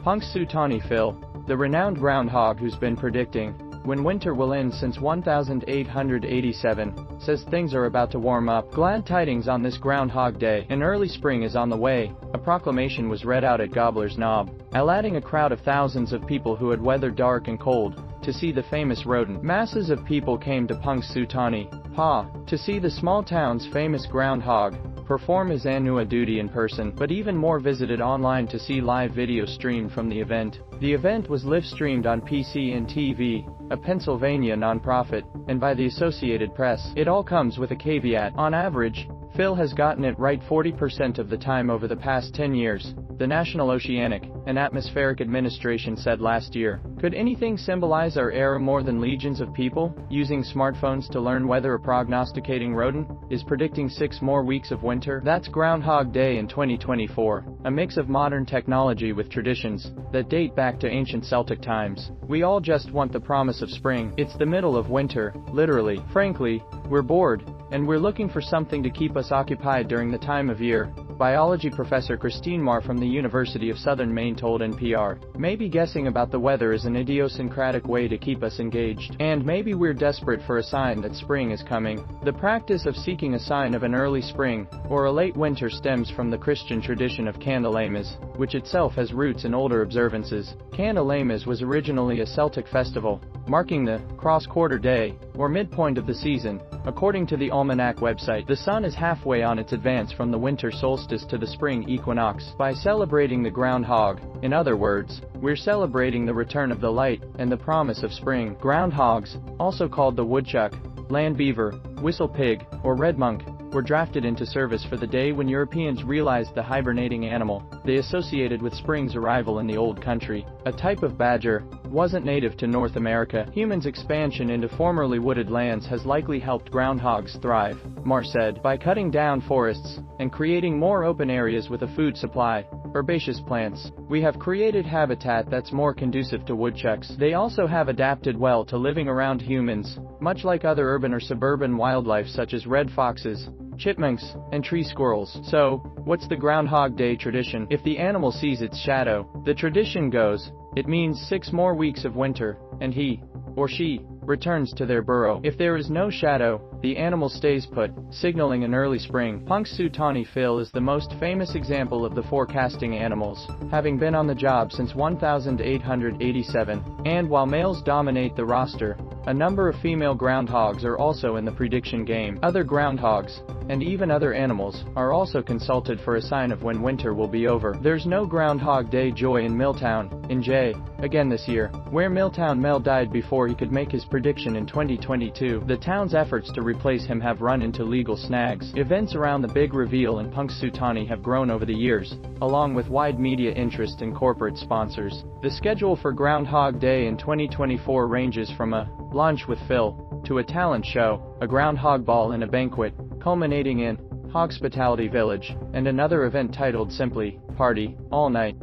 Punxsutawney Phil, the renowned groundhog who's been predicting when winter will end since 1887, says things are about to warm up. Glad tidings on this Groundhog Day. An early spring is on the way, a proclamation was read out at Gobbler's Knob, adding a crowd of thousands of people who had weathered dark and cold to see the famous rodent. Masses of people came to Punxsutawney, PA, to see the small town's famous groundhog perform his annual duty in person, but even more visited online to see live video streamed from the event. The event was live-streamed on PCN-TV, a Pennsylvania nonprofit, and by the Associated Press. It all comes with a caveat. On average, Phil has gotten it right 40% of the time over the past 10 years, the National Oceanic and Atmospheric Administration said last year. Could anything symbolize our era more than legions of people using smartphones to learn whether a prognosticating rodent is predicting 6 more weeks of winter? That's Groundhog Day in 2024, a mix of modern technology with traditions that date back to ancient Celtic times. We all just want the promise of spring. It's the middle of winter, literally. Frankly, we're bored, and we're looking for something to keep us occupied during the time of year. Biology professor Christine Marr from the University of Southern Maine told NPR. Maybe guessing about the weather is an idiosyncratic way to keep us engaged. And maybe we're desperate for a sign that spring is coming. The practice of seeking a sign of an early spring or a late winter stems from the Christian tradition of Candlemas, which itself has roots in older observances. Candlemas was originally a Celtic festival, marking the cross-quarter day, or midpoint of the season. According to the Almanac website, the sun is halfway on its advance from the winter solstice to the spring equinox. By celebrating the groundhog, in other words, we're celebrating the return of the light and the promise of spring. Groundhogs, also called the woodchuck, land beaver, whistle pig, or red monk, were drafted into service for the day when Europeans realized the hibernating animal they associated with spring's arrival in the old country, a type of badger, wasn't native to North America. Humans' expansion into formerly wooded lands has likely helped groundhogs thrive, Marr said. By cutting down forests and creating more open areas with a food supply, herbaceous plants, we have created habitat that's more conducive to woodchucks. They also have adapted well to living around humans, much like other urban or suburban wildlife such as red foxes, chipmunks, and tree squirrels. So, what's the Groundhog Day tradition? If the animal sees its shadow, the tradition goes, it means 6 more weeks of winter, and he, or she, returns to their burrow. If there is no shadow, the animal stays put, signaling an early spring. Punxsutawney Phil is the most famous example of the forecasting animals, having been on the job since 1887, and while males dominate the roster, a number of female groundhogs are also in the prediction game. Other groundhogs, and even other animals, are also consulted for a sign of when winter will be over. There's no Groundhog Day joy in Milltown, NJ, again this year, where Milltown Mel died before he could make his prediction in 2022. The town's efforts to replace him have run into legal snags. Events around the big reveal in Punxsutawney have grown over the years, along with wide media interest and corporate sponsors. The schedule for Groundhog Day in 2024 ranges from a lunch with Phil to a talent show, a groundhog ball and a banquet, culminating in Hospitality Village, and another event titled simply, Party, All Night.